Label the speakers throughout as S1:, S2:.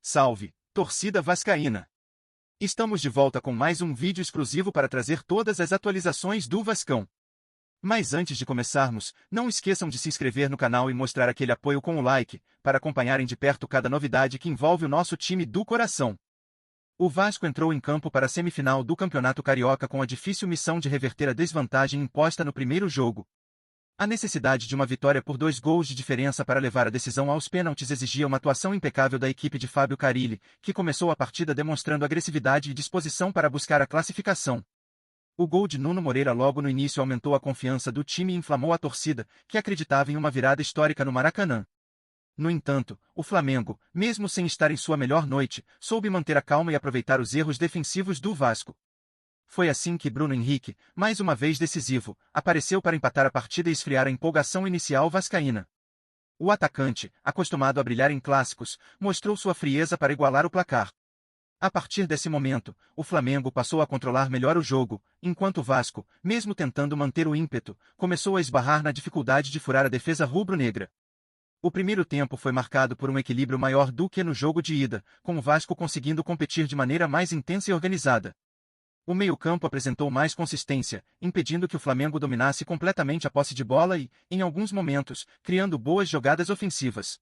S1: Salve, torcida vascaína! Estamos de volta com mais um vídeo exclusivo para trazer todas as atualizações do Vascão. Mas antes de começarmos, não esqueçam de se inscrever no canal e mostrar aquele apoio com o like, para acompanharem de perto cada novidade que envolve o nosso time do coração. O Vasco entrou em campo para a semifinal do Campeonato Carioca com a difícil missão de reverter a desvantagem imposta no primeiro jogo. A necessidade de uma vitória por 2 gols de diferença para levar a decisão aos pênaltis exigia uma atuação impecável da equipe de Fábio Carille, que começou a partida demonstrando agressividade e disposição para buscar a classificação. O gol de Nuno Moreira logo no início aumentou a confiança do time e inflamou a torcida, que acreditava em uma virada histórica no Maracanã. No entanto, o Flamengo, mesmo sem estar em sua melhor noite, soube manter a calma e aproveitar os erros defensivos do Vasco. Foi assim que Bruno Henrique, mais uma vez decisivo, apareceu para empatar a partida e esfriar a empolgação inicial vascaína. O atacante, acostumado a brilhar em clássicos, mostrou sua frieza para igualar o placar. A partir desse momento, o Flamengo passou a controlar melhor o jogo, enquanto o Vasco, mesmo tentando manter o ímpeto, começou a esbarrar na dificuldade de furar a defesa rubro-negra. O primeiro tempo foi marcado por um equilíbrio maior do que no jogo de ida, com o Vasco conseguindo competir de maneira mais intensa e organizada. O meio-campo apresentou mais consistência, impedindo que o Flamengo dominasse completamente a posse de bola e, em alguns momentos, criando boas jogadas ofensivas.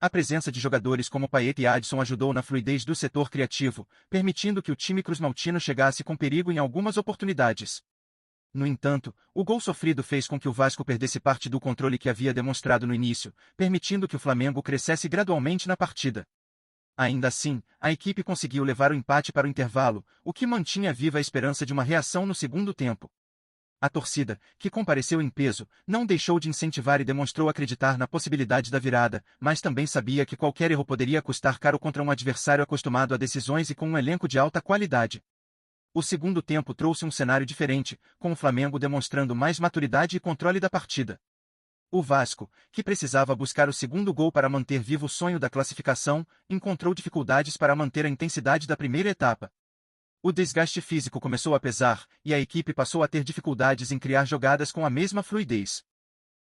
S1: A presença de jogadores como Payet e Adson ajudou na fluidez do setor criativo, permitindo que o time cruzmaltino chegasse com perigo em algumas oportunidades. No entanto, o gol sofrido fez com que o Vasco perdesse parte do controle que havia demonstrado no início, permitindo que o Flamengo crescesse gradualmente na partida. Ainda assim, a equipe conseguiu levar o empate para o intervalo, o que mantinha viva a esperança de uma reação no segundo tempo. A torcida, que compareceu em peso, não deixou de incentivar e demonstrou acreditar na possibilidade da virada, mas também sabia que qualquer erro poderia custar caro contra um adversário acostumado a decisões e com um elenco de alta qualidade. O segundo tempo trouxe um cenário diferente, com o Flamengo demonstrando mais maturidade e controle da partida. O Vasco, que precisava buscar o segundo gol para manter vivo o sonho da classificação, encontrou dificuldades para manter a intensidade da primeira etapa. O desgaste físico começou a pesar, e a equipe passou a ter dificuldades em criar jogadas com a mesma fluidez.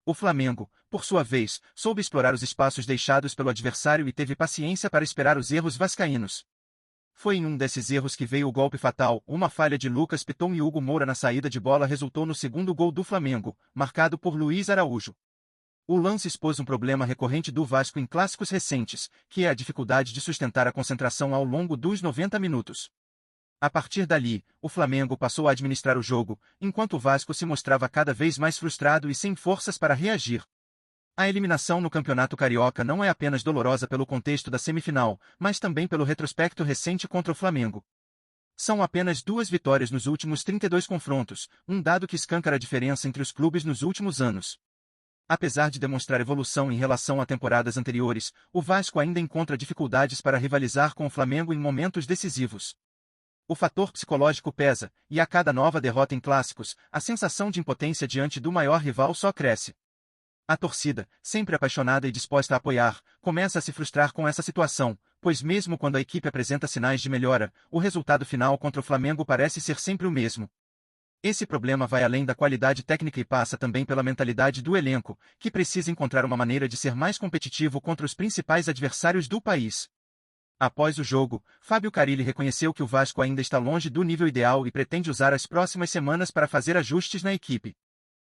S1: O Flamengo, por sua vez, soube explorar os espaços deixados pelo adversário e teve paciência para esperar os erros vascaínos. Foi em um desses erros que veio o golpe fatal, uma falha de Lucas Piton e Hugo Moura na saída de bola resultou no segundo gol do Flamengo, marcado por Luiz Araújo. O lance expôs um problema recorrente do Vasco em clássicos recentes, que é a dificuldade de sustentar a concentração ao longo dos 90 minutos. A partir dali, o Flamengo passou a administrar o jogo, enquanto o Vasco se mostrava cada vez mais frustrado e sem forças para reagir. A eliminação no Campeonato Carioca não é apenas dolorosa pelo contexto da semifinal, mas também pelo retrospecto recente contra o Flamengo. São apenas 2 vitórias nos últimos 32 confrontos, um dado que escancara a diferença entre os clubes nos últimos anos. Apesar de demonstrar evolução em relação a temporadas anteriores, o Vasco ainda encontra dificuldades para rivalizar com o Flamengo em momentos decisivos. O fator psicológico pesa, e a cada nova derrota em clássicos, a sensação de impotência diante do maior rival só cresce. A torcida, sempre apaixonada e disposta a apoiar, começa a se frustrar com essa situação, pois mesmo quando a equipe apresenta sinais de melhora, o resultado final contra o Flamengo parece ser sempre o mesmo. Esse problema vai além da qualidade técnica e passa também pela mentalidade do elenco, que precisa encontrar uma maneira de ser mais competitivo contra os principais adversários do país. Após o jogo, Fábio Carille reconheceu que o Vasco ainda está longe do nível ideal e pretende usar as próximas semanas para fazer ajustes na equipe.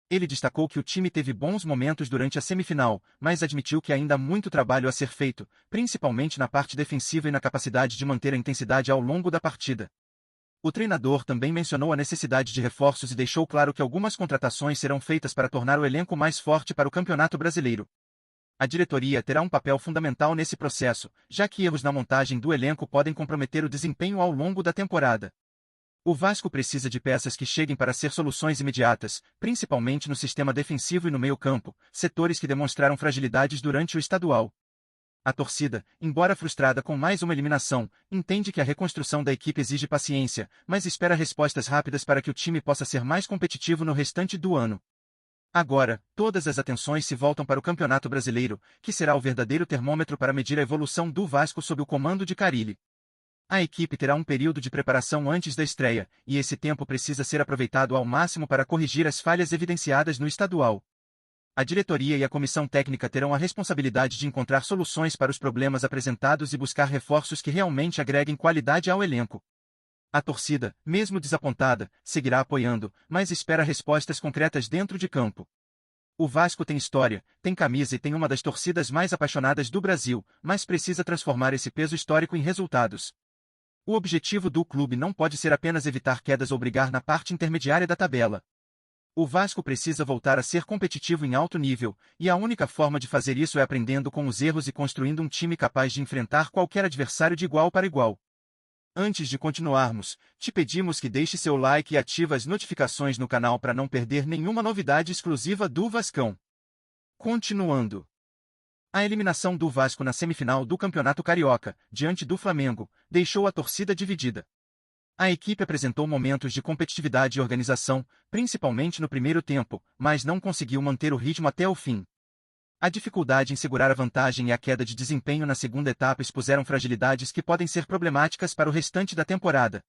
S1: Ele destacou que o time teve bons momentos durante a semifinal, mas admitiu que ainda há muito trabalho a ser feito, principalmente na parte defensiva e na capacidade de manter a intensidade ao longo da partida. O treinador também mencionou a necessidade de reforços e deixou claro que algumas contratações serão feitas para tornar o elenco mais forte para o Campeonato Brasileiro. A diretoria terá um papel fundamental nesse processo, já que erros na montagem do elenco podem comprometer o desempenho ao longo da temporada. O Vasco precisa de peças que cheguem para ser soluções imediatas, principalmente no sistema defensivo e no meio-campo, setores que demonstraram fragilidades durante o estadual. A torcida, embora frustrada com mais uma eliminação, entende que a reconstrução da equipe exige paciência, mas espera respostas rápidas para que o time possa ser mais competitivo no restante do ano. Agora, todas as atenções se voltam para o Campeonato Brasileiro, que será o verdadeiro termômetro para medir a evolução do Vasco sob o comando de Carille. A equipe terá um período de preparação antes da estreia, e esse tempo precisa ser aproveitado ao máximo para corrigir as falhas evidenciadas no estadual. a diretoria e a comissão técnica terão a responsabilidade de encontrar soluções para os problemas apresentados e buscar reforços que realmente agreguem qualidade ao elenco. A torcida, mesmo desapontada, seguirá apoiando, mas espera respostas concretas dentro de campo. O Vasco tem história, tem camisa e tem uma das torcidas mais apaixonadas do Brasil, mas precisa transformar esse peso histórico em resultados. O objetivo do clube não pode ser apenas evitar quedas ou brigar na parte intermediária da tabela. O Vasco precisa voltar a ser competitivo em alto nível, e a única forma de fazer isso é aprendendo com os erros e construindo um time capaz de enfrentar qualquer adversário de igual para igual. Antes de continuarmos, te pedimos que deixe seu like e ative as notificações no canal para não perder nenhuma novidade exclusiva do Vascão. Continuando. A eliminação do Vasco na semifinal do Campeonato Carioca, diante do Flamengo, deixou a torcida dividida. A equipe apresentou momentos de competitividade e organização, principalmente no primeiro tempo, mas não conseguiu manter o ritmo até o fim. A dificuldade em segurar a vantagem e a queda de desempenho na segunda etapa expuseram fragilidades que podem ser problemáticas para o restante da temporada.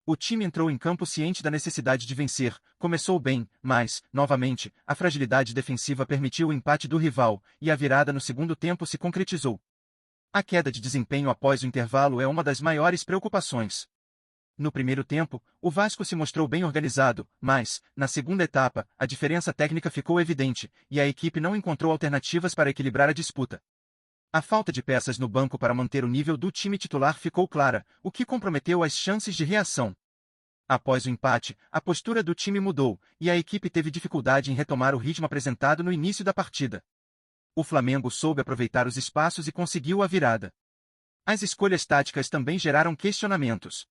S1: O time entrou em campo ciente da necessidade de vencer, começou bem, mas, novamente, a fragilidade defensiva permitiu o empate do rival, e a virada no segundo tempo se concretizou. A queda de desempenho após o intervalo é uma das maiores preocupações. No primeiro tempo, o Vasco se mostrou bem organizado, mas, na segunda etapa, a diferença técnica ficou evidente, e a equipe não encontrou alternativas para equilibrar a disputa. A falta de peças no banco para manter o nível do time titular ficou clara, o que comprometeu as chances de reação. Após o empate, a postura do time mudou, e a equipe teve dificuldade em retomar o ritmo apresentado no início da partida. O Flamengo soube aproveitar os espaços e conseguiu a virada. As escolhas táticas também geraram questionamentos.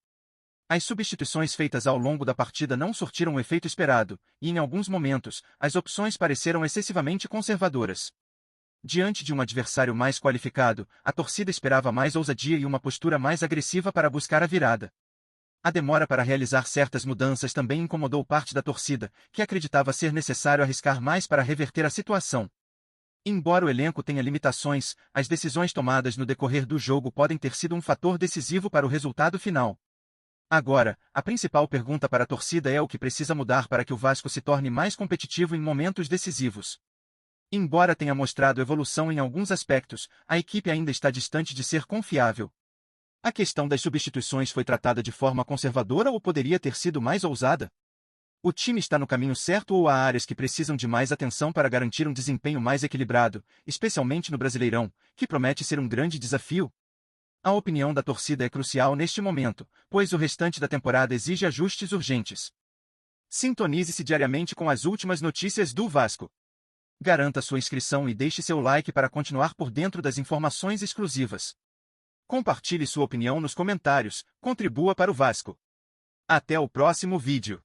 S1: As substituições feitas ao longo da partida não surtiram o efeito esperado, e em alguns momentos, as opções pareceram excessivamente conservadoras. Diante de um adversário mais qualificado, a torcida esperava mais ousadia e uma postura mais agressiva para buscar a virada. A demora para realizar certas mudanças também incomodou parte da torcida, que acreditava ser necessário arriscar mais para reverter a situação. Embora o elenco tenha limitações, as decisões tomadas no decorrer do jogo podem ter sido um fator decisivo para o resultado final. Agora, a principal pergunta para a torcida é o que precisa mudar para que o Vasco se torne mais competitivo em momentos decisivos. Embora tenha mostrado evolução em alguns aspectos, a equipe ainda está distante de ser confiável. A questão das substituições foi tratada de forma conservadora ou poderia ter sido mais ousada? O time está no caminho certo ou há áreas que precisam de mais atenção para garantir um desempenho mais equilibrado, especialmente no Brasileirão, que promete ser um grande desafio? A opinião da torcida é crucial neste momento, pois o restante da temporada exige ajustes urgentes. Sintonize-se diariamente com as últimas notícias do Vasco. Garanta sua inscrição e deixe seu like para continuar por dentro das informações exclusivas. Compartilhe sua opinião nos comentários, contribua para o Vasco. Até o próximo vídeo.